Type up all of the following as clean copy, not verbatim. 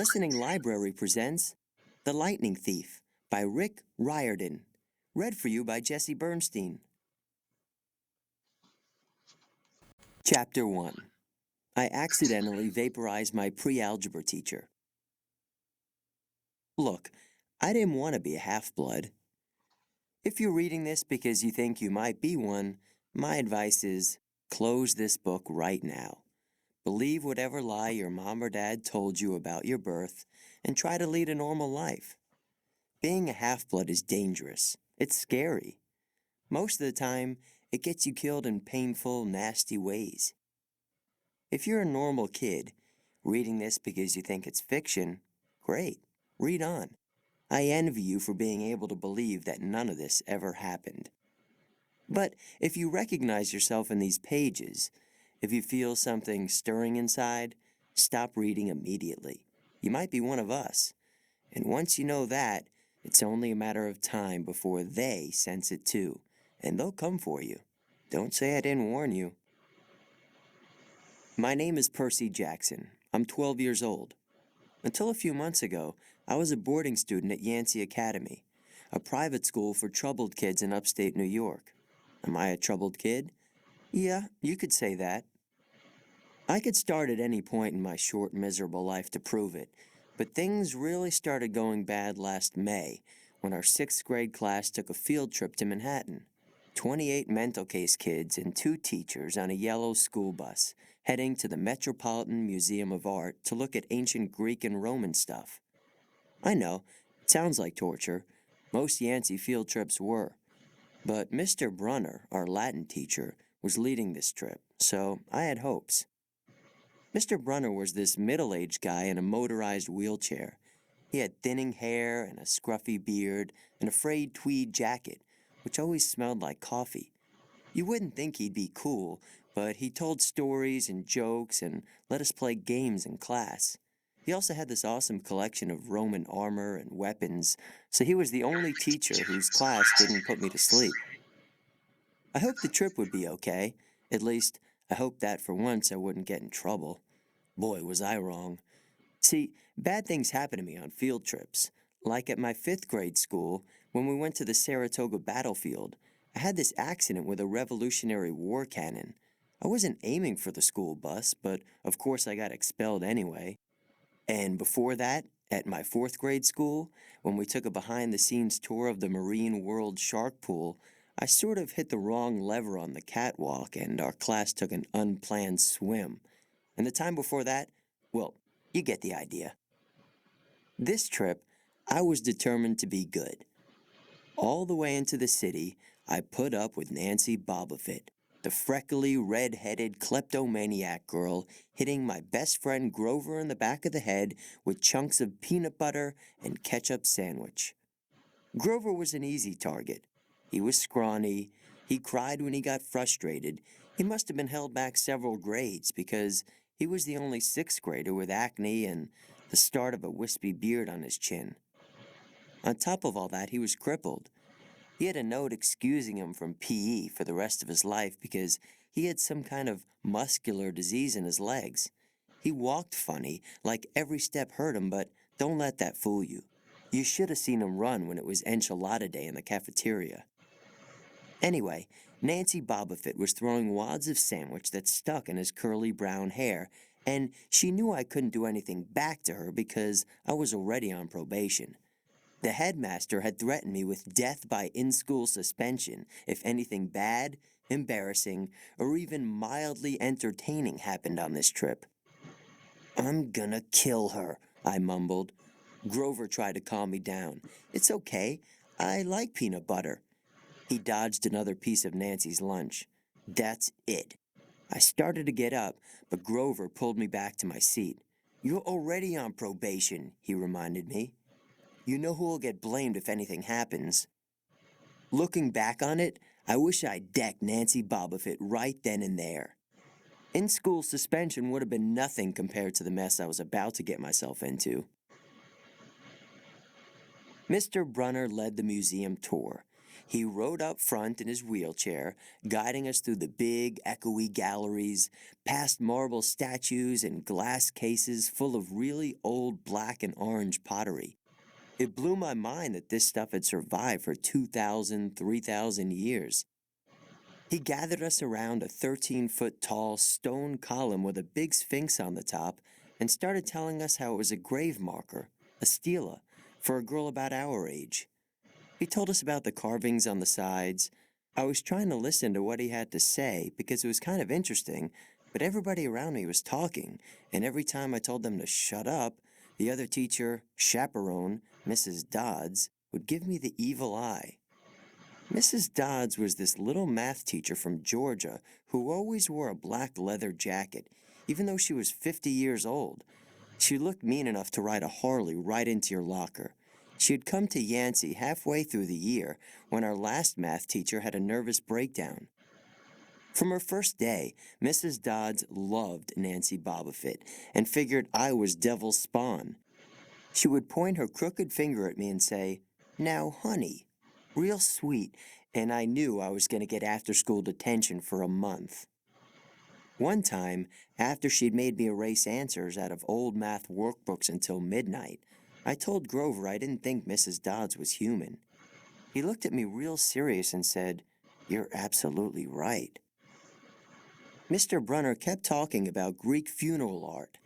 Listening Library presents The Lightning Thief by Rick Riordan. Read for you by Jesse Bernstein. Chapter 1. I accidentally vaporized my pre-algebra teacher. Look, I didn't want to be a half-blood. If you're reading this because you think you might be one, my advice is close this book right now. Believe whatever lie your mom or dad told you about your birth and try to lead a normal life. Being a half-blood is dangerous. It's scary. Most of the time, it gets you killed in painful, nasty ways. If you're a normal kid, reading this because you think it's fiction, great, read on. I envy you for being able to believe that none of this ever happened. But if you recognize yourself in these pages, if you feel something stirring inside, stop reading immediately. You might be one of us. And once you know that, it's only a matter of time before they sense it too. And they'll come for you. Don't say I didn't warn you. My name is Percy Jackson. I'm 12 years old. Until a few months ago, I was a boarding student at Yancey Academy, a private school for troubled kids in upstate New York. Am I a troubled kid? Yeah, you could say that. I could start at any point in my short, miserable life to prove it, but things really started going bad last May when our 6th grade class took a field trip to Manhattan. 28 mental case kids and 2 teachers on a yellow school bus heading to the Metropolitan Museum of Art to look at ancient Greek and Roman stuff. I know, it sounds like torture. Most Yancey field trips were. But Mr. Brunner, our Latin teacher, was leading this trip, so I had hopes. Mr. Brunner was this middle-aged guy in a motorized wheelchair. He had thinning hair and a scruffy beard and a frayed tweed jacket, which always smelled like coffee. You wouldn't think he'd be cool, but he told stories and jokes and let us play games in class. He also had this awesome collection of Roman armor and weapons, so he was the only teacher whose class didn't put me to sleep. I hoped the trip would be okay. At least, I hoped that for once I wouldn't get in trouble. Boy, was I wrong. See, bad things happen to me on field trips. Like at my 5th grade school, when we went to the Saratoga battlefield, I had this accident with a Revolutionary War cannon. I wasn't aiming for the school bus, but of course I got expelled anyway. And before that, at my 4th grade school, when we took a behind-the-scenes tour of the Marine World Shark Pool, I sort of hit the wrong lever on the catwalk and our class took an unplanned swim. And the time before that, well, you get the idea. This trip, I was determined to be good. All the way into the city, I put up with Nancy Bobofit, the freckly, red-headed kleptomaniac girl hitting my best friend Grover in the back of the head with chunks of peanut butter and ketchup sandwich. Grover was an easy target. He was scrawny. He cried when he got frustrated. He must have been held back several grades because he was the only 6th grader with acne and the start of a wispy beard on his chin. On top of all that, he was crippled. He had a note excusing him from PE for the rest of his life because he had some kind of muscular disease in his legs. He walked funny, like every step hurt him, but don't let that fool you. You should have seen him run when it was enchilada day in the cafeteria. Anyway, Nancy Bobofit was throwing wads of sandwich that stuck in his curly brown hair, and she knew I couldn't do anything back to her because I was already on probation. The headmaster had threatened me with death by in-school suspension if anything bad, embarrassing, or even mildly entertaining happened on this trip. "I'm gonna kill her," I mumbled. Grover tried to calm me down. "It's okay. I like peanut butter." He dodged another piece of Nancy's lunch. That's it. I started to get up, but Grover pulled me back to my seat. "You're already on probation," he reminded me. "You know who will get blamed if anything happens." Looking back on it, I wish I'd decked Nancy Bobofit right then and there. In-school suspension would have been nothing compared to the mess I was about to get myself into. Mr. Brunner led the museum tour. He rode up front in his wheelchair, guiding us through the big, echoey galleries, past marble statues and glass cases full of really old black and orange pottery. It blew my mind that this stuff had survived for 2,000, 3,000 years. He gathered us around a 13-foot tall stone column with a big sphinx on the top and started telling us how it was a grave marker, a stela, for a girl about our age. He told us about the carvings on the sides. I was trying to listen to what he had to say because it was kind of interesting, but everybody around me was talking, and every time I told them to shut up, the other teacher, chaperone, Mrs. Dodds, would give me the evil eye. Mrs. Dodds was this little math teacher from Georgia who always wore a black leather jacket, even though she was 50 years old. She looked mean enough to ride a Harley right into your locker. She had come to Yancey halfway through the year when our last math teacher had a nervous breakdown. From her first day, Mrs. Dodds loved Nancy Bobofit and figured I was devil's spawn. She would point her crooked finger at me and say, "Now, honey," real sweet, and I knew I was going to get after-school detention for a month. One time, after she'd made me erase answers out of old math workbooks until midnight, I told Grover I didn't think Mrs. Dodds was human. He looked at me real serious and said, "You're absolutely right." Mr. Brunner kept talking about Greek funeral art.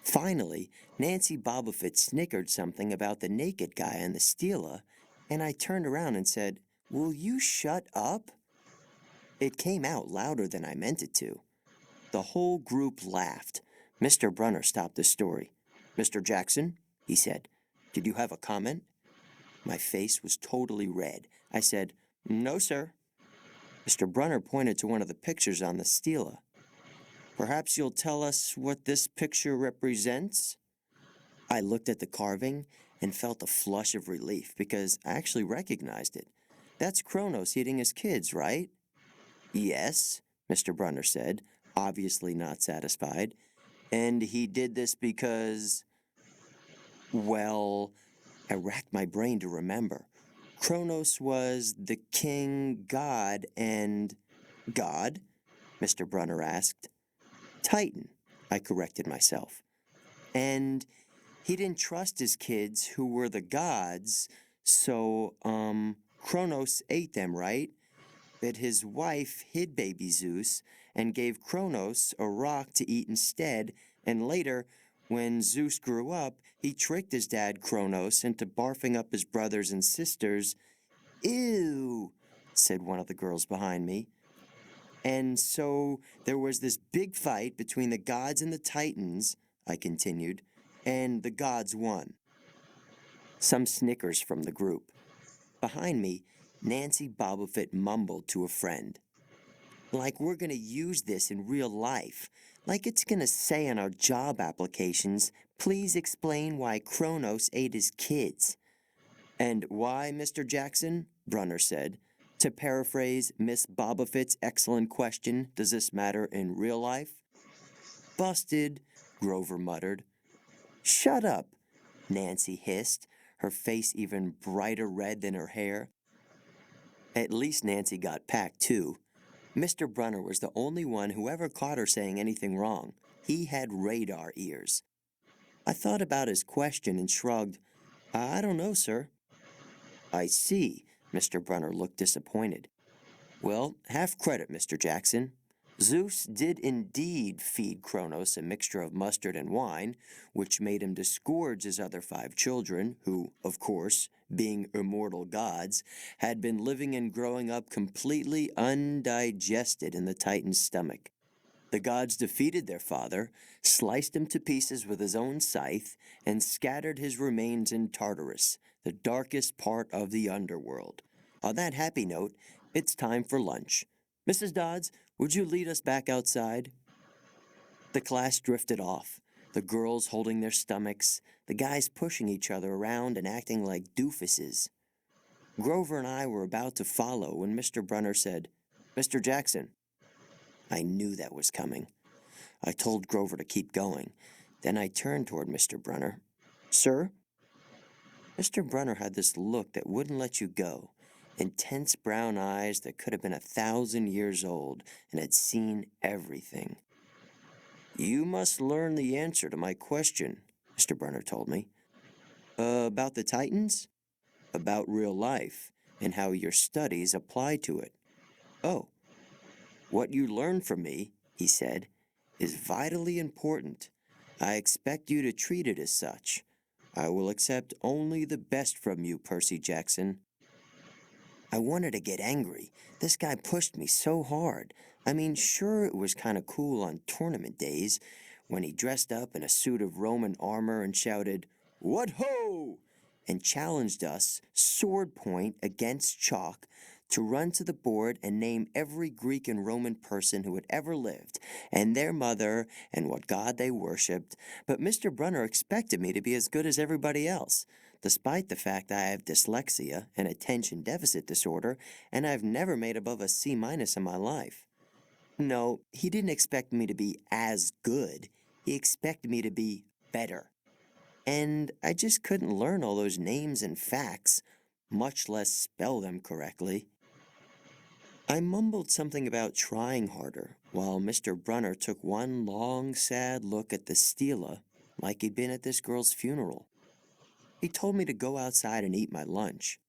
Finally, Nancy Bobofit snickered something about the naked guy on the stela, and I turned around and said, "Will you shut up?" It came out louder than I meant it to. The whole group laughed. Mr. Brunner stopped the story. "Mr. Jackson," he said, "did you have a comment?" My face was totally red. I said, "No, sir." Mr. Brunner pointed to one of the pictures on the stela. "Perhaps you'll tell us what this picture represents?" I looked at the carving and felt a flush of relief because I actually recognized it. "That's Kronos eating his kids, right?" "Yes," Mr. Brunner said, obviously not satisfied. "And he did this because—" Well, I racked my brain to remember. Kronos was the king god and... God? Mr. Brunner asked. Titan, I corrected myself. And he didn't trust his kids who were the gods, so, Kronos ate them, right? That his wife hid baby Zeus and gave Kronos a rock to eat instead, and later, when Zeus grew up, he tricked his dad Kronos into barfing up his brothers and sisters. Ew, said one of the girls behind me. And so there was this big fight between the gods and the Titans, I continued, and the gods won. Some snickers from the group. Behind me, Nancy Bobofit mumbled to a friend. Like we're going to use this in real life. Like it's going to say on our job applications, "Please explain why Kronos ate his kids." "And why, Mr. Jackson?" Brunner said. "To paraphrase Miss Bobofit's excellent question, does this matter in real life?" "Busted," Grover muttered. "Shut up," Nancy hissed, her face even brighter red than her hair. At least Nancy got packed, too. Mr. Brunner was the only one who ever caught her saying anything wrong. He had radar ears. I thought about his question and shrugged. "I don't know, sir." "I see." Mr. Brunner looked disappointed. "Well, half credit, Mr. Jackson. Zeus did indeed feed Kronos a mixture of mustard and wine, which made him disgorge his other 5 children, who, of course, being immortal gods, had been living and growing up completely undigested in the Titan's stomach. The gods defeated their father, sliced him to pieces with his own scythe, and scattered his remains in Tartarus, the darkest part of the underworld. On that happy note, it's time for lunch. Mrs. Dodds, would you lead us back outside?" The class drifted off, the girls holding their stomachs, the guys pushing each other around and acting like doofuses. Grover and I were about to follow when Mr. Brunner said, "Mr. Jackson." I knew that was coming. I told Grover to keep going. Then I turned toward Mr. Brunner. "Sir?" Mr. Brunner had this look that wouldn't let you go, intense brown eyes that could have been 1,000 years old and had seen everything. You must learn the answer to my question, Mr. Brunner told me. About the Titans? About real life and how your studies apply to it. Oh, what you learn from me, he said, is vitally important. I expect you to treat it as such. I will accept only the best from you, Percy Jackson. I wanted to get angry. This guy pushed me so hard. I mean, sure, it was kind of cool on tournament days when he dressed up in a suit of Roman armor and shouted, "What ho!" and challenged us, sword point against chalk, to run to the board and name every Greek and Roman person who had ever lived, and their mother, and what god they worshipped. But Mr. Brunner expected me to be as good as everybody else, despite the fact I have dyslexia and attention deficit disorder, and I've never made above a C- in my life. No, he didn't expect me to be as good. He expected me to be better. And I just couldn't learn all those names and facts, much less spell them correctly. I mumbled something about trying harder, while Mr. Brunner took one long, sad look at the Stela, like he'd been at this girl's funeral. He told me to go outside and eat my lunch.